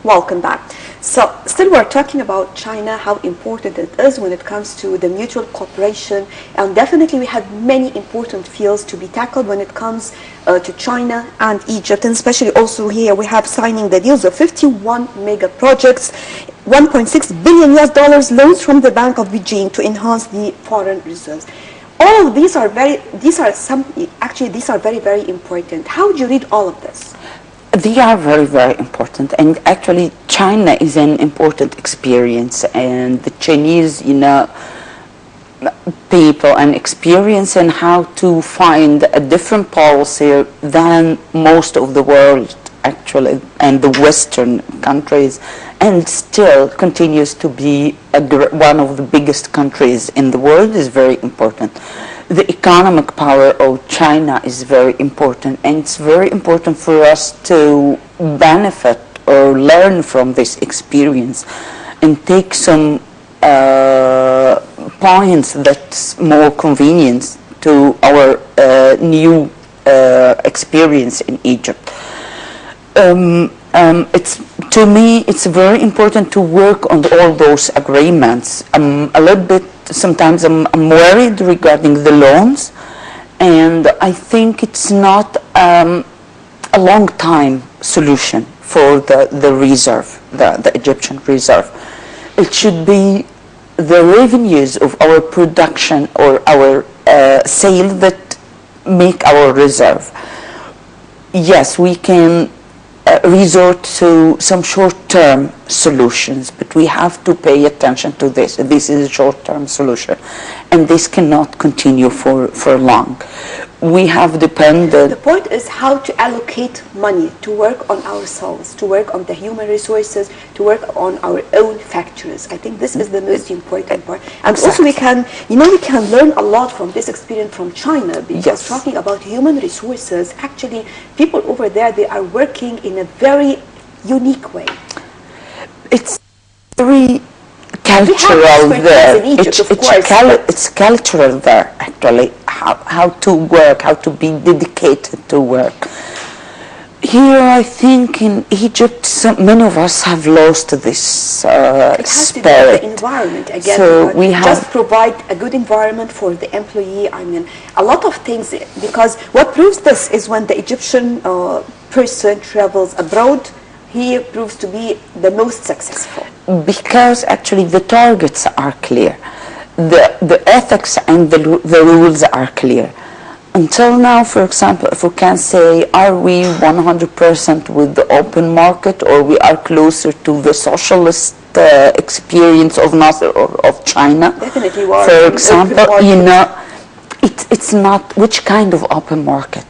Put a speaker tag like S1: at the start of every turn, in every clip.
S1: Welcome back. So still we're talking about China, how important it is when it comes to the mutual cooperation, and definitely we have many important fields to be tackled when it comes to China and Egypt, and especially also here we have signing the deals of 51 mega projects, $1.6 billion loans from the Bank of Beijing to enhance the foreign reserves. All of these are very important. How do you read all of this?
S2: They are very, very important, and actually China is an important experience, and the Chinese, people and experience and how to find a different policy than most of the world actually, and the Western countries, and still continues to be one of the biggest countries in the world is very important. The economic power of China is very important, and it's very important for us to benefit or learn from this experience and take some points that's more convenient to our new experience in Egypt. To me, it's very important to work on all those agreements. A little bit, sometimes I'm worried regarding the loans, and I think it's not a long time solution for the reserve, the Egyptian reserve. It should be the revenues of our production or our sale that make our reserve. Yes, we can resort to some short-term solutions, but we have to pay attention to this. This is a short-term solution, and this cannot continue for long. We have depended...
S1: The point is how to allocate money to work on ourselves, to work on the human resources, to work on our own factories. I think this is the most important part. And
S2: exactly.
S1: Also we can learn a lot from this experience from China, because
S2: yes.
S1: Talking about human resources, actually people over there, they are working in a very unique way.
S2: It's very cultural there. It's cultural there, actually, how to work, how to be dedicated to work. Here, I think in Egypt, many of us have lost this spirit.
S1: It has to do with the environment again.
S2: So we have
S1: just provide a good environment for the employee. I mean, a lot of things, because what proves this is when the Egyptian person travels abroad, he proves to be the most successful.
S2: Because actually the targets are clear, the ethics and the rules are clear. Until now, for example, if we can say, are we 100% with the open market, or we are closer to the socialist experience of Nasser or of China?
S1: Definitely you are.
S2: For example, it's not which kind of open market.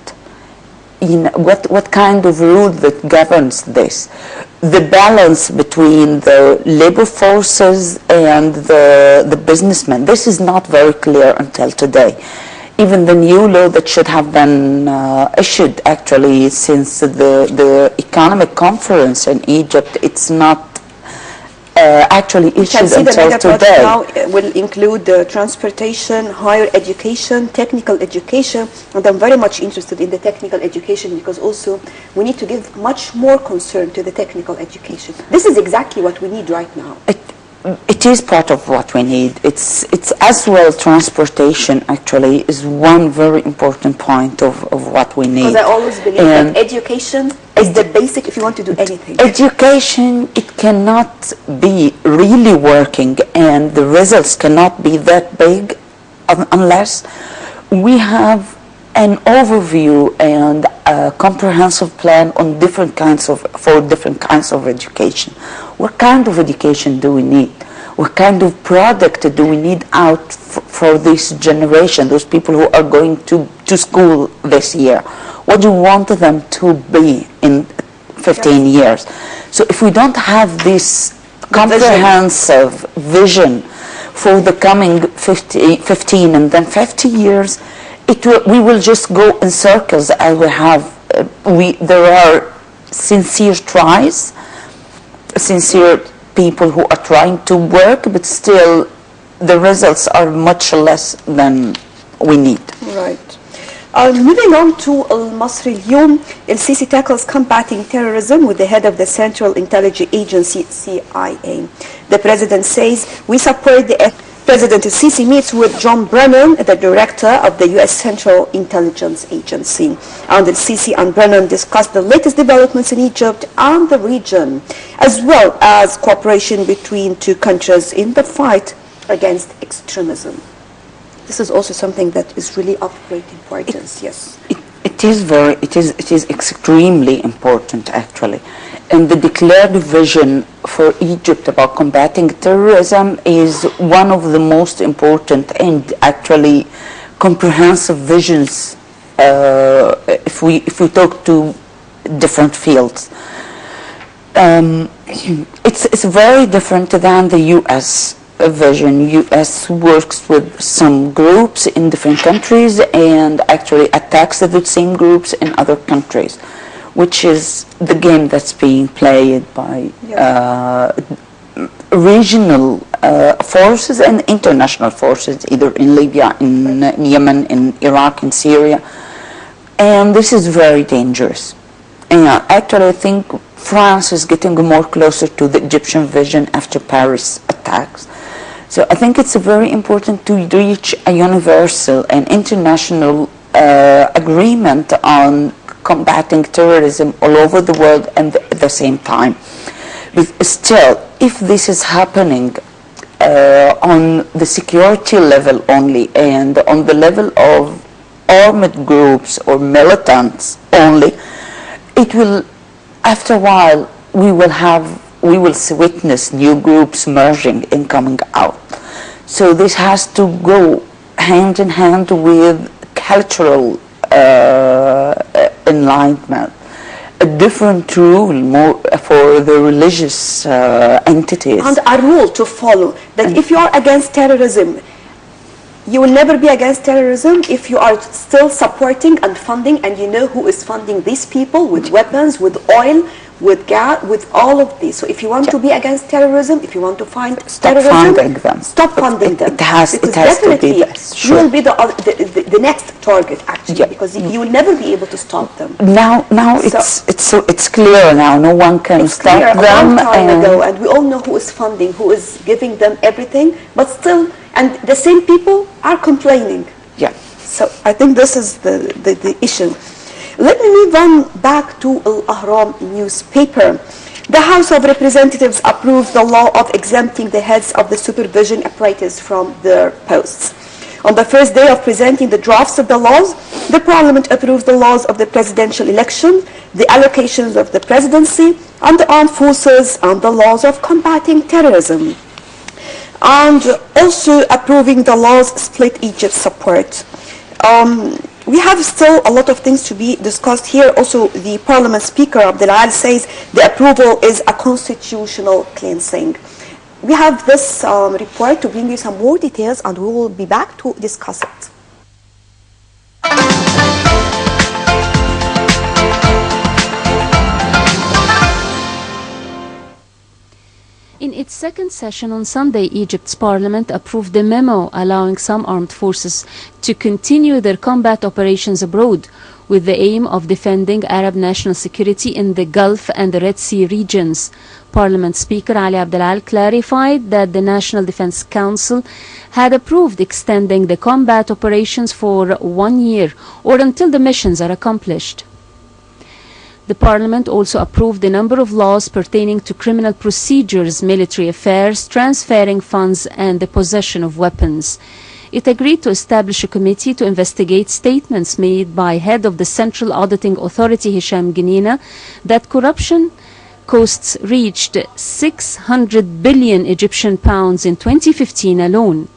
S2: What kind of rule that governs this? The balance between the labor forces and the businessmen. This is not very clear until today. Even the new law that should have been issued actually since the economic conference in Egypt, it's not actually issued until today.
S1: Now will include transportation, higher education, technical education, and I'm very much interested in the technical education, because also we need to give much more concern to the technical education. This is exactly what we need right now.
S2: It is part of what we need. It's as well transportation actually is one very important point of what we need.
S1: Because I always believe that education is the basic if you want to do anything.
S2: Education, it cannot be really working and the results cannot be that big unless we have an overview and a comprehensive plan on different kinds of education. What kind of education do we need? What kind of product do we need out for this generation, those people who are going to school this year? What do you want them to be in 15 years? So if we don't have this comprehensive vision for the coming 15 and then 50 years, we will just go in circles, and there are sincere tries, sincere people who are trying to work, but still the results are much less than we need.
S1: Right. Moving on to Al-Masri اليوم, El-Sisi tackles combating terrorism with the head of the Central Intelligence Agency, CIA. The president says, we support the President El-Sisi meets with John Brennan, the director of the U.S. Central Intelligence Agency. And El-Sisi and Brennan discussed the latest developments in Egypt and the region, as well as cooperation between two countries in the fight against extremism. This is also something that is really of great importance. Yes.
S2: It is extremely important, actually. And the declared vision for Egypt about combating terrorism is one of the most important and actually comprehensive visions if we talk to different fields. It's very different than the U.S. vision. U.S. works with some groups in different countries and actually attacks the same groups in other countries, which is the game that's being played by regional forces and international forces, either in Libya, in Yemen, in Iraq, in Syria. And this is very dangerous. And actually, I think France is getting more closer to the Egyptian vision after Paris attacks. So I think it's very important to reach a universal and international agreement on combating terrorism all over the world and at the same time. But still, if this is happening on the security level only and on the level of armed groups or militants only, it will, after a while, we will witness new groups merging and coming out. So this has to go hand in hand with cultural enlightenment, a different rule more for the religious entities.
S1: And a rule to follow, that if you are against terrorism, you will never be against terrorism if you are still supporting and funding, and you know who is funding these people with weapons, with oil, with gas, with all of these. So if you want to be against terrorism, if you want to find terrorism,
S2: funding them.
S1: Stop funding them.
S2: It has to be this.
S1: Sure. You will be the next target, actually, because you will never be able to stop them.
S2: Now it's clear now. No one can stop them.
S1: A long time ago, and we all know who is funding, who is giving them everything, but still, and the same people are complaining.
S2: Yeah.
S1: So I think this is the issue. Let me move on back to Al-Ahram newspaper. The House of Representatives approved the law of exempting the heads of the supervision apparatus from their posts. On the first day of presenting the drafts of the laws, the Parliament approved the laws of the presidential election, the allocations of the presidency, and the armed forces, and the laws of combating terrorism. And also approving the laws split Egypt's support. We have still a lot of things to be discussed here. Also, the Parliament Speaker, Abdel says the approval is a constitutional cleansing. We have this report to bring you some more details, and we will be back to discuss it.
S3: In its second session on Sunday, Egypt's parliament approved the memo allowing some armed forces to continue their combat operations abroad with the aim of defending Arab national security in the Gulf and the Red Sea regions. Parliament Speaker Ali Abdel clarified that the National Defense Council had approved extending the combat operations for 1 year or until the missions are accomplished. The Parliament also approved a number of laws pertaining to criminal procedures, military affairs, transferring funds, and the possession of weapons. It agreed to establish a committee to investigate statements made by head of the Central Auditing Authority, Hisham Genina, that corruption costs reached 600 billion Egyptian pounds in 2015 alone.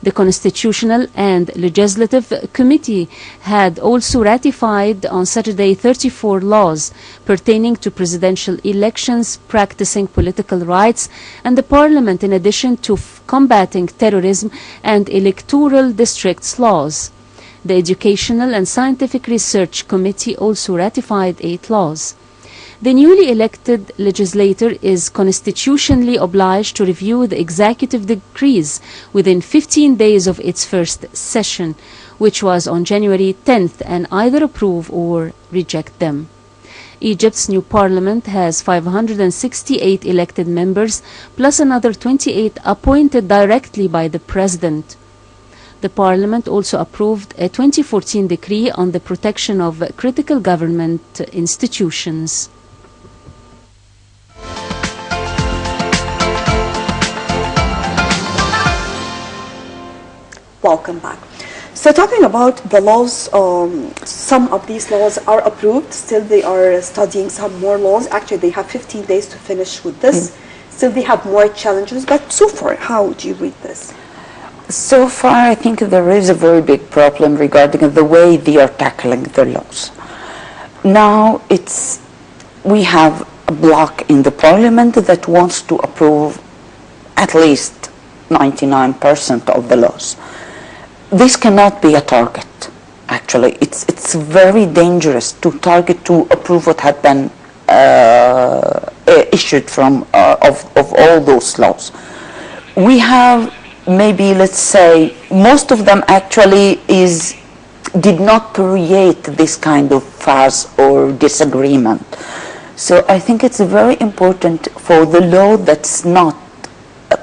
S3: The Constitutional and Legislative Committee had also ratified on Saturday 34 laws pertaining to presidential elections, practicing political rights, and the Parliament, in addition to combating terrorism and electoral districts laws. The Educational and Scientific Research Committee also ratified 8 laws. The newly elected legislature is constitutionally obliged to review the executive decrees within 15 days of its first session, which was on January 10th, and either approve or reject them. Egypt's new parliament has 568 elected members, plus another 28 appointed directly by the president. The parliament also approved a 2014 decree on the protection of critical government institutions.
S1: Welcome back. So talking about the laws, some of these laws are approved. Still they are studying some more laws. Actually, they have 15 days to finish with this. Still they have more challenges. But so far, how do you read this?
S2: So far, I think there is a very big problem regarding the way they are tackling the laws. Now, we have a bloc in the parliament that wants to approve at least 99% of the laws. This cannot be a target, actually. It's very dangerous to target to approve what had been issued from of all those laws. We have maybe, let's say, most of them actually did not create this kind of fuss or disagreement. So I think it's very important for the law that's not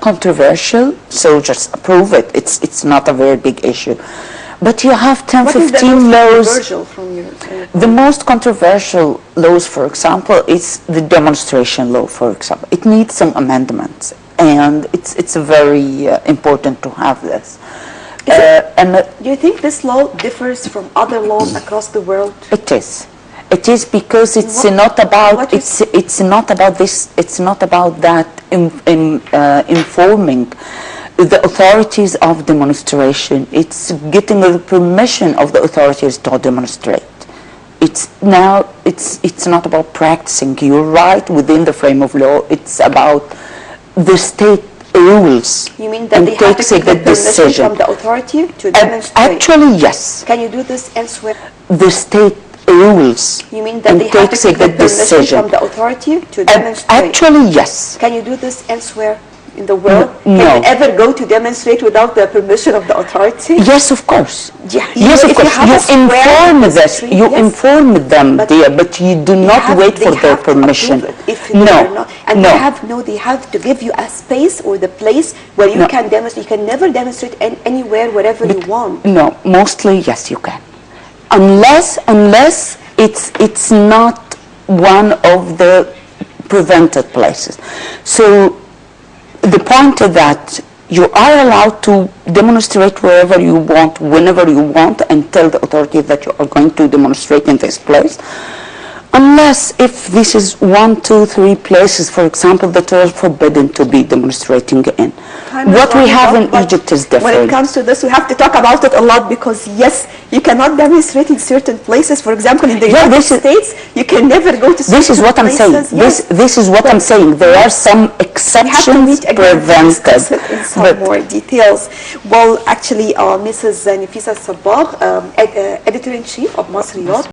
S2: controversial, so just approve it. It's not a very big issue. But you have 10,
S1: what
S2: 15 laws.
S1: From your
S2: the most controversial laws, for example, is the demonstration law, for example. It needs some amendments, and it's very important to have this.
S1: Do you think this law differs from other laws across the world?
S2: It is. It is because it's not about it's not about this. It's not about that informing the authorities of demonstration. It's getting the permission of the authorities to demonstrate. It's not about practicing your right within the frame of law. It's about the state rules.
S1: You mean that they have to take the permission from the authority to demonstrate?
S2: Actually, yes.
S1: Can you do this elsewhere?
S2: The state rules.
S1: You mean that they have to take the permission from the authority to demonstrate?
S2: Actually, yes.
S1: Can you do this elsewhere in the world?
S2: No.
S1: Can you ever go to demonstrate without the permission of the authority?
S2: Yes, of course.
S1: Yeah.
S2: Yes, of course. You inform this. You inform them, dear, but you do not wait for their permission.
S1: No. And they have to give you a space or the place where you can demonstrate. You can never demonstrate anywhere, wherever you want.
S2: No, mostly yes, you can. Unless it's not one of the prevented places. So the point is that you are allowed to demonstrate wherever you want, whenever you want, and tell the authorities that you are going to demonstrate in this place. Unless if this is 1, 2, 3 places, for example, that are forbidden to be demonstrating in. What we have in Egypt is different.
S1: When it comes to this, we have to talk about it a lot because, yes, you cannot demonstrate in certain places. For example, in the United States, you can never go to certain places.
S2: This is what I'm saying. Yes. This is what I'm saying. There are some exceptions prevented.
S1: In some more details. Well, actually, Mrs. Nafisa Sabagh, Editor-in-Chief of Masriyat.